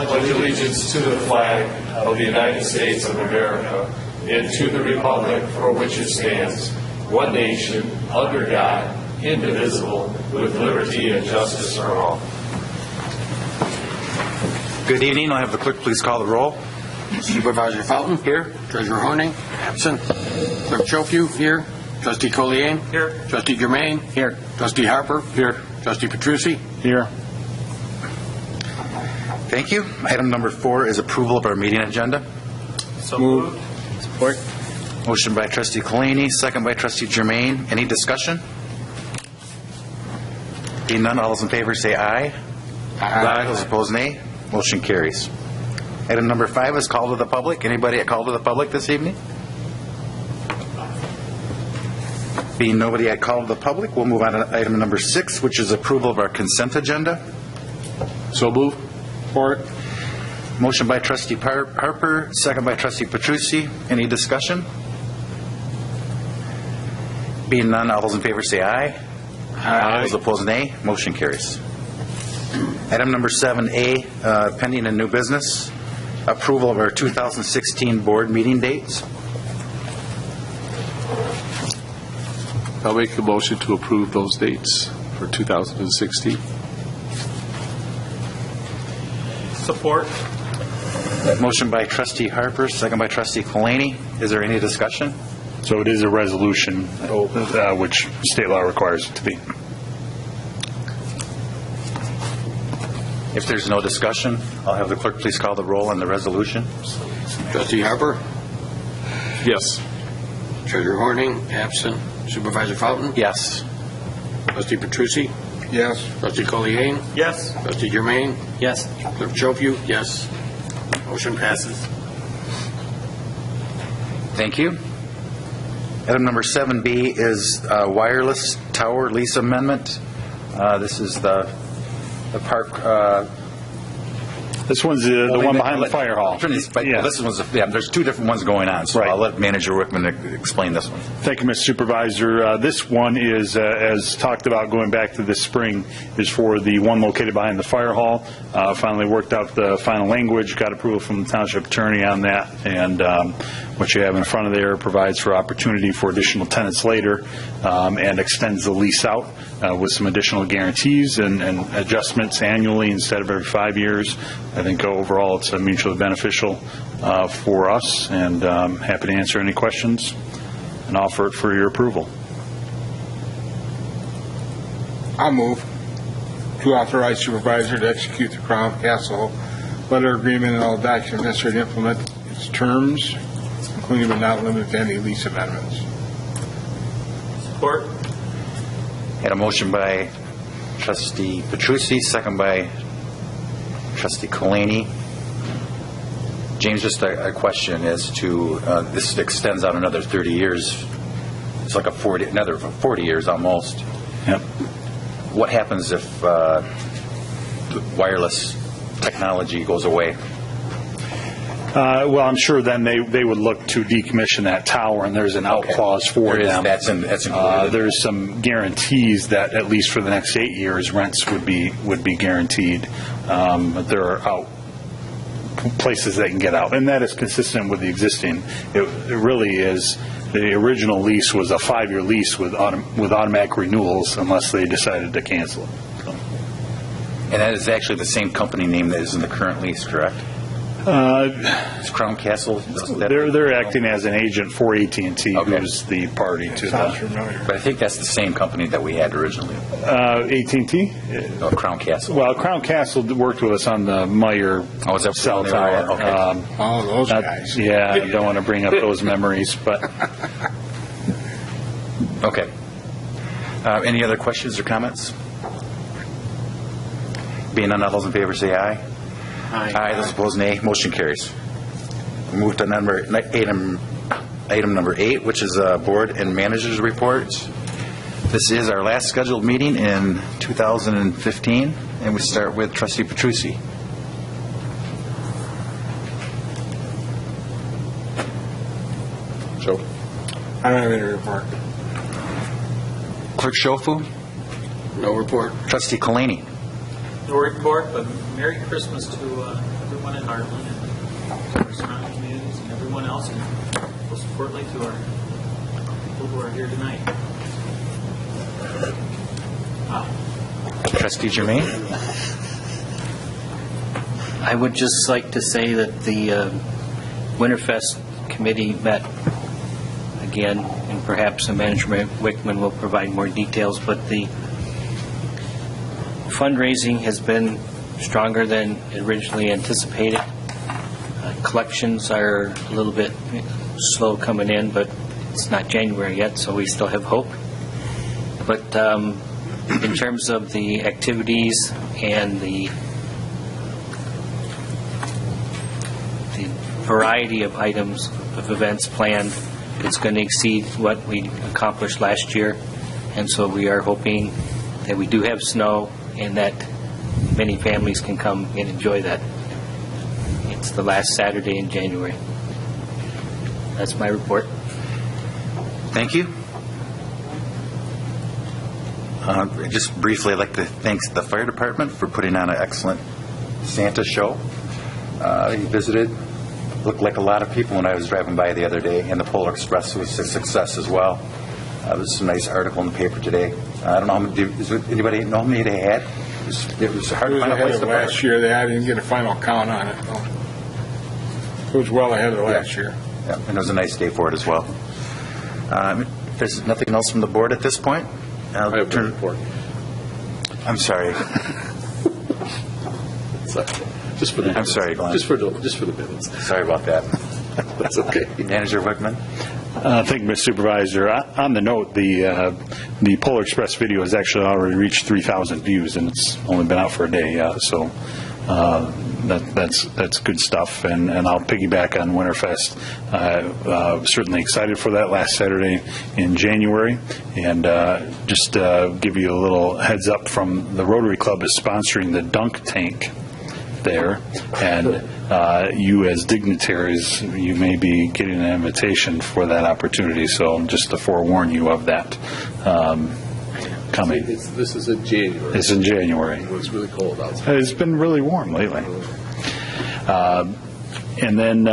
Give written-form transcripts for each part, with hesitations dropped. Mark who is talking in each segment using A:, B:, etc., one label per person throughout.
A: pledge allegiance to the flag of the United States of America and to the republic for which it stands, one nation, under God, indivisible, with liberty and justice for all.
B: Good evening. I'll have the clerk please call the roll.
C: Supervisor Fountain.
B: Here.
C: Treasurer Horning. Absent. Clerk Chophew. Here. Trustee Collier.
B: Here.
C: Trustee Germain. Here. Trustee Harper.
B: Here.
C: Trustee Petrucci.
B: Here. Thank you. Item number 4 is approval of our meeting agenda.
C: So moved.
B: Support. Motion by Trustee Kalani, second by Trustee Germain. Any discussion? Being none, all those in favor say aye. Aye. Those opposed, nay. Motion carries. Item number 5 is call to the public. Anybody at call to the public this evening? Being nobody at call to the public, we'll move on to item number 6, which is approval of our consent agenda.
C: So moved.
B: Support. Motion by Trustee Harper, second by Trustee Petrucci. Any discussion? Being none, all those in favor say aye. Aye. Those opposed, nay. Motion carries. Item number 7A, pending and new business, approval of our 2016 board meeting dates.
D: I'll make a motion to approve those dates for 2016.
A: Support.
B: Motion by Trustee Harper, second by Trustee Kalani. Is there any discussion?
E: So it is a resolution, which state law requires it to be.
B: If there's no discussion, I'll have the clerk please call the roll on the resolution.
C: Trustee Harper.
D: Yes.
C: Treasurer Horning. Absent. Supervisor Fountain.
B: Yes.
C: Trustee Petrucci.
D: Yes.
C: Trustee Collier.
A: Yes.
C: Trustee Germain.
A: Yes.
C: Clerk Chophew. Yes. Motion passes.
B: Thank you. Item number 7B is wireless tower lease amendment. This is the park.
E: This one's the one behind the fire hall.
B: Yeah. This one's there's two different ones going on, so
E: right.
B: I'll let Manager Wickman explain this one.
E: Thank you, Mr. Supervisor. This one is, as talked about going back to this spring, is for the one located behind the fire hall. Finally worked out the final language, got approval from the township attorney on that, and what you have in front of there provides for opportunity for additional tenants later and extends the lease out with some additional guarantees and adjustments annually instead of every 5 years. I think overall it's mutually beneficial for us, and happy to answer any questions and offer it for your approval.
F: I'll move to authorize supervisor to execute the Crown Castle letter agreement and all documents necessary to implement its terms, including but not limited to any lease amendments.
A: Support.
B: Had a motion by Trustee Petrucci, second by Trustee Kalani. James, just a question as to this extends out another 30 years. It's like another 40 years almost.
E: Yep.
B: What happens if the wireless technology goes away?
E: Well, I'm sure then they would look to decommission that tower, and there's an out clause for them.
B: That's included.
E: There's some guarantees that at least for the next 8 years, rents would be guaranteed. But there are out places they can get out, and that is consistent with the existing. It really is. The original lease was a 5-year lease with automatic renewals unless they decided to cancel it. So.
B: And that is actually the same company name that is in the current lease, correct? It's Crown Castle.
E: They're acting as an agent for AT&T,
B: okay.
E: Who's the party to that.
B: But I think that's the same company that we had originally.
E: AT&T?
B: No, Crown Castle.
E: Well, Crown Castle worked with us on the Meyer cell tower.
B: Okay.
F: Those guys.
E: Yeah, I don't want to bring up those memories, but.
B: Okay. Any other questions or comments? Being none, all those in favor say aye.
C: Aye.
B: Aye. Those opposed, nay. Motion carries. We move to item number 8, which is board and managers reports. This is our last scheduled meeting in 2015, and we start with Trustee Petrucci.
F: So, I don't have any report.
B: Clerk Shofu?
C: No report.
B: Trustee Kalani?
G: No report, but Merry Christmas to everyone. everyone in Hartland and our surrounding communities and everyone else, and most importantly to our people who are here tonight.
B: Trustee Germain?
H: I would just like to say that the Winterfest committee met again, and perhaps the management Wickman will provide more details, but the fundraising has been stronger than originally anticipated. Collections are a little bit slow coming in, but it's not January yet, so we still have hope. But in terms of the activities and the variety of items of events planned, it's going to exceed what we accomplished last year, and so we are hoping that we do have snow and that many families can come and enjoy that. It's the last Saturday in January. That's my report.
B: Thank you. Just briefly, I'd like to thank the fire department for putting on an excellent Santa show. He visited. Looked like a lot of people when I was driving by the other day, and the Polar Express was a success as well. There was a nice article in the paper today. I don't know how many. Does anybody know how many they had? It was hard to find a place to park.
F: Last year, I didn't get a final count on it. No. It was well ahead of last year.
B: Yeah, and it was a nice day for it as well. If there's nothing else from the board at this point, I'll
D: I have
B: turn.
D: a report.
B: I'm sorry.
D: Just for the
B: I'm sorry, Glenn.
D: Just for the minutes.
B: Sorry about that.
D: That's okay.
B: Manager Wickman.
E: Thank you, Mr. Supervisor. On the note, the Polar Express video has actually already reached 3,000 views, and it's only been out for a day. So that's good stuff. And I'll piggyback on Winterfest. Certainly excited for that last Saturday in January. And just give you a little heads up from the Rotary Club is sponsoring the dunk tank there, and you as dignitaries, you may be getting an invitation for that opportunity, so just to forewarn you of that coming.
D: This is in January.
E: It's in January.
D: It's really cold outside.
E: It's been really warm lately. And then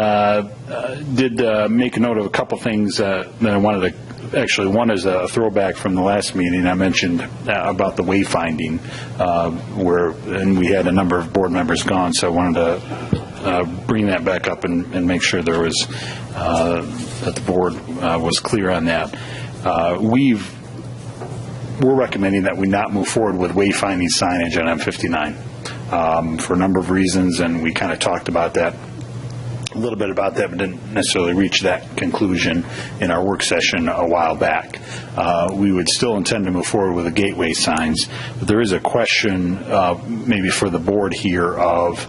E: did make a note of a couple things that I wanted to. Actually, one is a throwback from the last meeting. I mentioned about the wayfinding, and we had a number of board members gone, so I wanted to bring that back up and make sure there was that the board was clear on that. We're recommending that we not move forward with wayfinding signage on M59 for a number of reasons, and we kind of talked about that. A little bit about that, but didn't necessarily reach that conclusion in our work session a while back. We would still intend to move forward with the gateway signs, but there is a question maybe for the board here of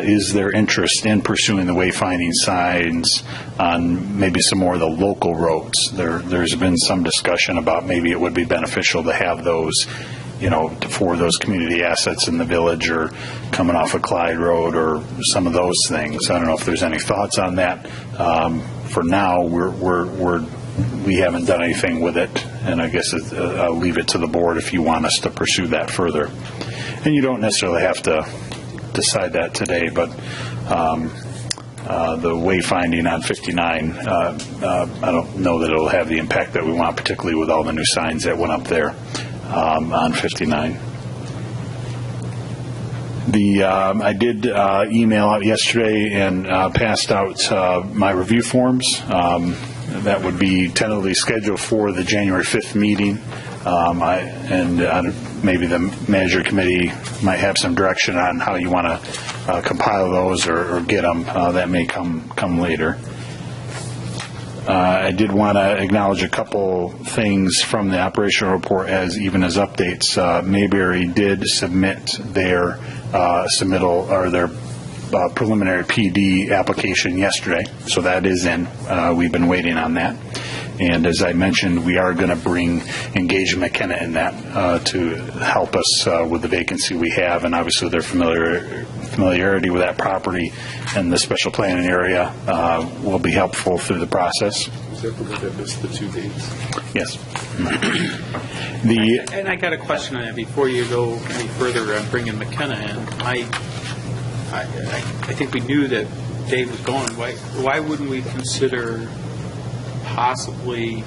E: is there interest in pursuing the wayfinding signs on maybe some more of the local roads? There's been some discussion about maybe it would be beneficial to have those, for those community assets in the village or coming off of Clyde Road or some of those things. I don't know if there's any thoughts on that. For now, we haven't done anything with it, and I guess I'll leave it to the board if you want us to pursue that further. And you don't necessarily have to decide that today, but the wayfinding on 59, I don't know that it'll have the impact that we want, particularly with all the new signs that went up there. On 59. I did email out yesterday and passed out my review forms. That would be tentatively scheduled for the January 5th meeting. Maybe the manager committee might have some direction on how you want to compile those or get them. That may come later. I did want to acknowledge a couple things from the operational report as updates. Mayberry did submit their submittal or their preliminary PD application yesterday, so that is in. We've been waiting on that. And as I mentioned, we are going to bring Engage McKenna in that to help us with the vacancy we have, and obviously their familiarity with that property and the special planning area will be helpful through the process.
D: Is that the one that missed the 2 dates?
E: Yes.
G: And I got a question on that before you go any further on bringing McKenna in. I think we knew that Dave was going. Why wouldn't we consider possibly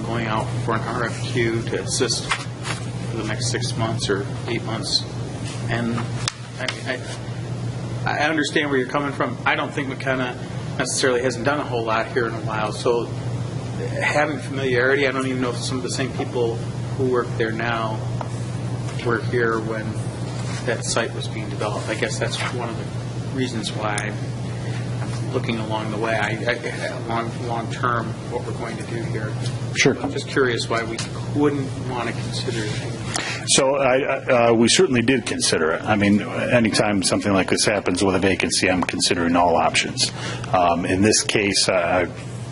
G: going out for an RFQ to assist for the next 6 months or 8 months? And I understand where you're coming from. I don't think McKenna necessarily hasn't done a whole lot here in a while. So having familiarity, I don't even know if some of the same people who work there now were here when that site was being developed. I guess that's one of the reasons why I'm looking along the way, long term, what we're going to do here.
E: Sure.
G: I'm just curious why we wouldn't want to consider it.
E: So we certainly did consider it. I mean, anytime something like this happens with a vacancy, I'm considering all options. In this case, I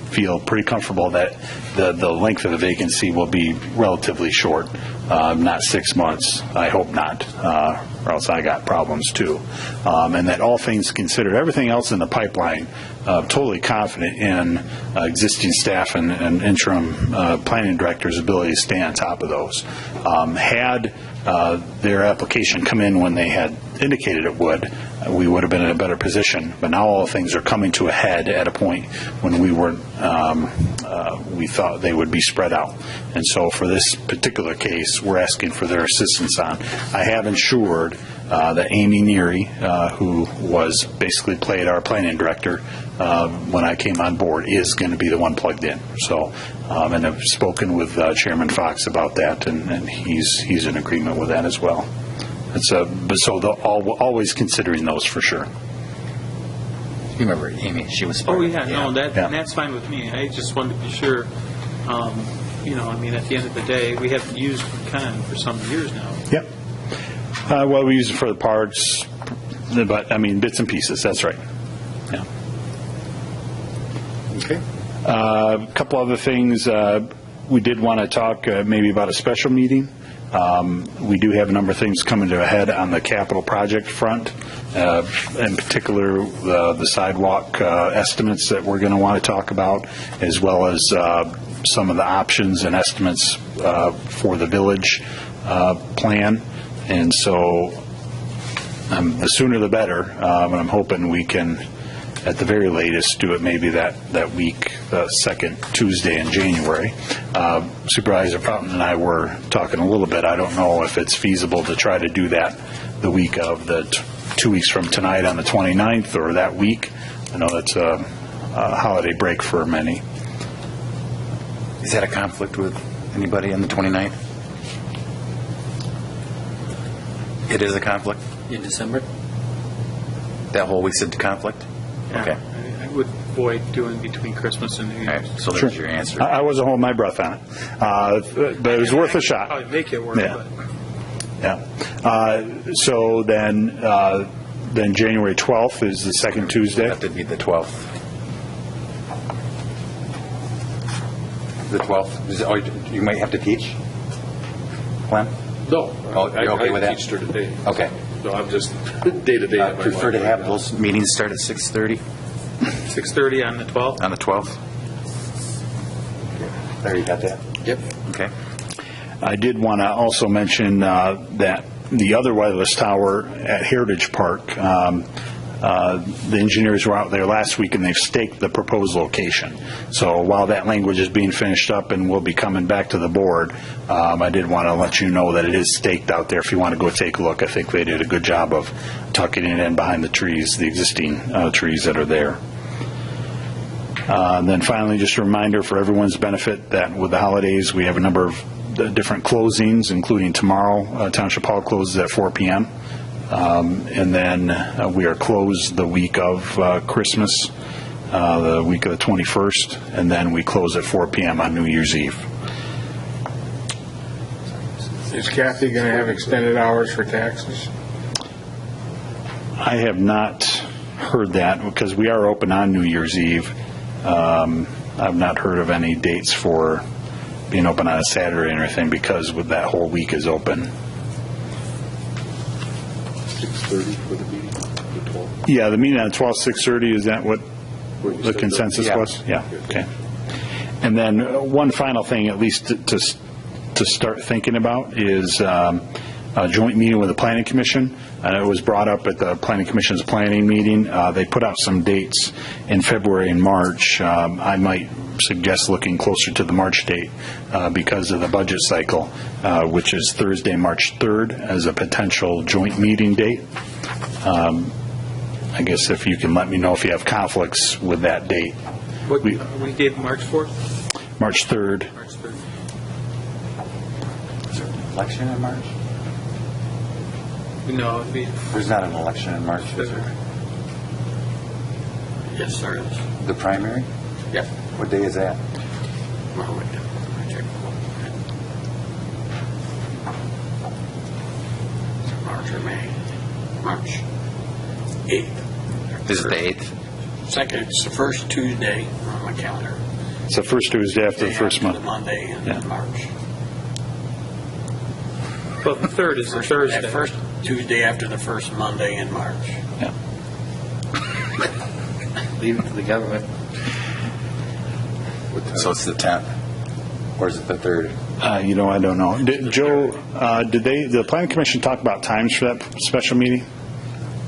E: feel pretty comfortable that the length of the vacancy will be relatively short, not 6 months. I hope not, or else I got problems too. And that all things considered, everything else in the pipeline, totally confident in existing staff and interim planning director's ability to stay on top of those. Had their application come in when they had indicated it would, we would have been in a better position. But now all things are coming to a head at a point when we thought they would be spread out. And so for this particular case, we're asking for their assistance on. I have ensured that Amy Neary, who was basically played our planning director when I came on board, is going to be the one plugged in. So, and I've spoken with Chairman Fox about that, and he's in agreement with that as well. So they're always considering those for sure.
B: You remember Amy? She was.
G: Oh yeah, no, that's fine with me. I just wanted to be sure. I mean, at the end of the day, we haven't used McKenna for some years now.
E: Yep. Well, we use it for the parts, but I mean, bits and pieces. That's right. Yeah.
D: Okay.
E: A couple other things. We did want to talk maybe about a special meeting. We do have a number of things coming to a head on the capital project front, in particular the sidewalk estimates that we're going to want to talk about, as well as some of the options and estimates for the village plan. And so the sooner the better, and I'm hoping we can, at the very latest, do it maybe that week, the second Tuesday in January. Supervisor Fountain and I were talking a little bit. I don't know if it's feasible to try to do that the week of the 2 weeks from tonight on the 29th or that week. I know that's a holiday break for many.
B: Is that a conflict with anybody on the 29th? It is a conflict?
H: In December?
B: That whole week's a conflict?
G: Yeah,
B: Okay.
G: I would avoid doing between Christmas and New
B: All
G: Year's.
B: right. So there's your answer.
E: I wasn't holding my breath on it, but it was worth a shot.
G: Probably make it work.
E: Yeah.
G: But
E: Yeah. So then January 12th is the second Tuesday.
B: That would be the 12th. The 12th. You might have to teach, Glenn?
D: No.
B: Oh, you're okay with that?
D: I teach her today.
B: Okay.
D: No, I'm just day-to-day.
B: I prefer to have those meetings start at 6:30
G: 6:30 on the 12th?
B: on the 12th. There, you got that?
D: Yep.
B: Okay.
E: I did want to also mention that the other wireless tower at Heritage Park, the engineers were out there last week and they've staked the proposed location. So while that language is being finished up and will be coming back to the board, I did want to let you know that it is staked out there if you want to go take a look. I think they did a good job of tucking it in behind the trees, the existing trees that are there. Then finally, just a reminder for everyone's benefit that with the holidays, we have a number of different closings, including tomorrow. Township Hall closes at 4 p.m. And then we are closed the week of Christmas, the week of the 21st, and then we close at 4 p.m. on New Year's Eve.
F: Is Kathy going to have extended hours for taxes?
E: I have not heard that because we are open on New Year's Eve. I've not heard of any dates for being open on a Saturday or anything because with that whole week is open.
D: 6:30 for the meeting, the 12th.
E: Yeah, the meeting on 12, 6:30, is that what
D: What you
E: the
D: said,
E: consensus
B: yeah.
E: was? Yeah, okay. And then one final thing, at least to start thinking about, is joint meeting with the Planning Commission. It was brought up at the Planning Commission's planning meeting. They put out some dates in February and March. I might suggest looking closer to the March date because of the budget cycle, which is Thursday, March 3rd, as a potential joint meeting date. I guess if you can let me know if you have conflicts with that date.
G: What date, March 4th?
E: March 3rd.
G: March 3rd.
B: Is there an election in March?
G: No, it'd be...
B: There's not an election in March, is there?
C: Yes, there is.
B: The primary?
C: Yep.
B: What day is that?
C: Well, wait, let me check. March or May? March 8th.
B: Is it the 8th?
C: Second, it's the first Tuesday on my calendar.
E: It's the first Tuesday after the first month.
C: The Monday in
E: Yeah.
C: March.
G: Well, the 3rd is the Thursday.
C: That first Tuesday after the first Monday in March.
E: Yeah.
H: Leave it to the government.
B: So it's the 10th? Or is it the 3rd?
E: I don't know. Joe, did the Planning Commission talk about times for that special meeting?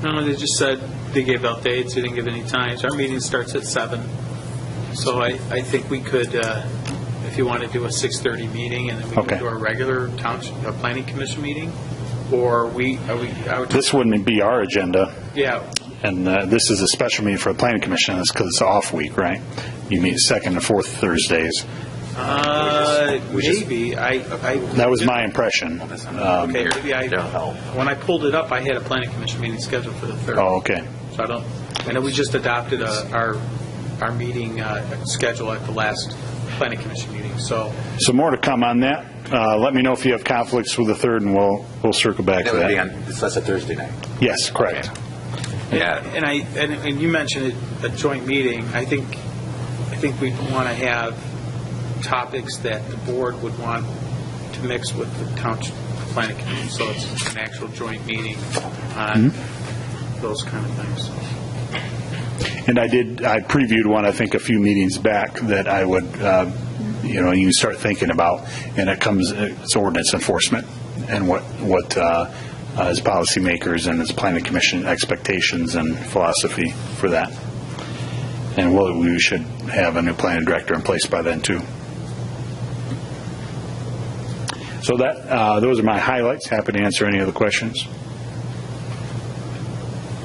G: No, they just said they gave out dates. They didn't give any times. Our meeting starts at 7. So I think we could, if you want to do a 6:30 meeting, and then we
E: Okay.
G: could do our regular Planning Commission meeting, or I would
E: This wouldn't be our agenda,
G: yeah.
E: and this is a special meeting for the Planning Commission. That's because it's an off week, right? You meet second and fourth Thursdays.
G: Maybe.
E: That was my impression.
G: Okay, maybe when I pulled it up, I had a Planning Commission meeting scheduled for the 3rd.
E: Oh, okay.
G: So I know we just adopted our meeting schedule at the last Planning Commission meeting, so.
E: So more to come on that. Let me know if you have conflicts with the 3rd, and we'll circle back to
B: That would be
E: that.
B: on, that's a Thursday night.
E: Yes, correct.
B: Yeah.
G: And you mentioned a joint meeting. I think we'd want to have topics that the board would want to mix with the township planning commission, so it's an actual joint meeting on those kind of things.
E: And I previewed one, I think, a few meetings back that I would, you start thinking about, and it's ordinance enforcement and what as policymakers and as planning commission expectations and philosophy for that. And we should have a new planning director in place by then, too. So those are my highlights. Happy to answer any other questions.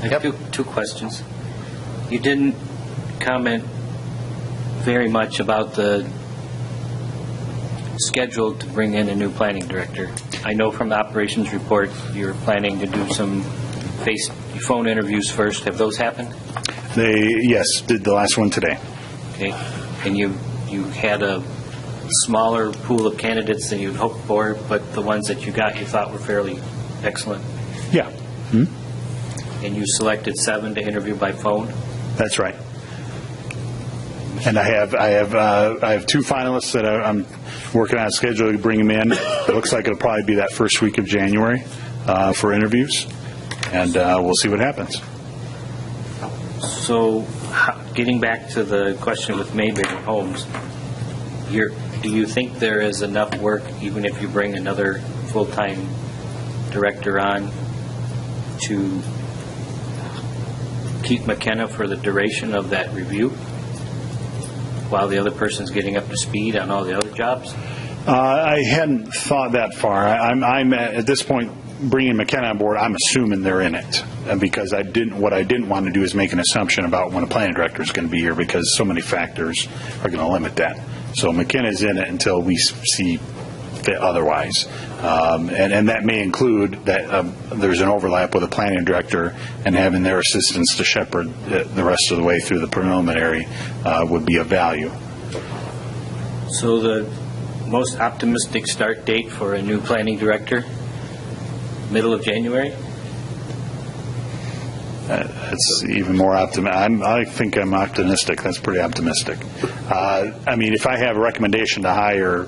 H: I have two questions. You didn't comment very much about the schedule to bring in a new planning director. I know from the operations report you're planning to do some phone interviews first. Have those happened?
E: Yes, did the last one today.
H: Okay. And you had a smaller pool of candidates than you'd hoped for, but the ones that you got you thought were fairly excellent.
E: Yeah.
H: And you selected 7 to interview by phone?
E: That's right. And I have 2 finalists that I'm working on a schedule to bring them in. It looks like it'll probably be that first week of January for interviews, and we'll see what happens.
H: So, getting back to the question with Mayberry Homes, do you think there is enough work, even if you bring another full-time director on, to keep McKenna for the duration of that review while the other person's getting up to speed on all the other jobs?
E: I hadn't thought that far. I'm at this point bringing McKenna on board. I'm assuming they're in it because what I didn't want to do is make an assumption about when a planning director is going to be here because so many factors are going to limit that. So McKenna's in it until we see fit otherwise. And that may include that there's an overlap with a planning director, and having their assistants to shepherd the rest of the way through the preliminary would be of value.
H: So the most optimistic start date for a new planning director, middle of January?
E: It's even more optimistic. I think I'm optimistic. That's pretty optimistic. I mean, if I have a recommendation to hire,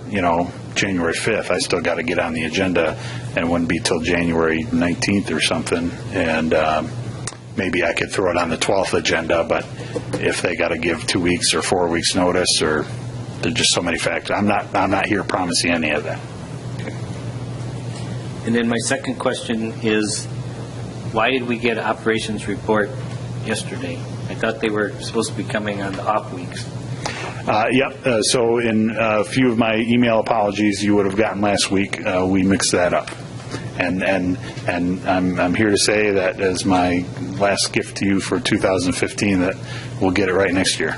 E: January 5th, I still got to get on the agenda, and it wouldn't be till January 19th or something. And maybe I could throw it on the 12th agenda, but if they got to give 2 weeks or 4 weeks notice, or there's just so many factors. I'm not here promising any of that.
H: And then my second question is, why did we get an operations report yesterday? I thought they were supposed to be coming on the off weeks.
E: Yep, so in a few of my email apologies you would have gotten last week, we mixed that up. And I'm here to say that as my last gift to you for 2015, that we'll get it right next year.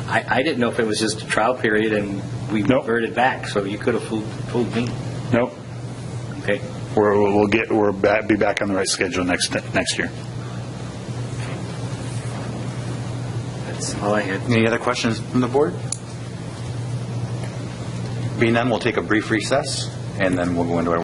H: I didn't know if it was just a trial period and we
E: Nope.
H: reverted back, so you could have fooled me.
E: Nope.
H: Okay.
E: We'll be back on the right schedule next year.
H: That's all I had.
B: Any other questions from the board? Being none, we'll take a brief recess, and then we'll go into our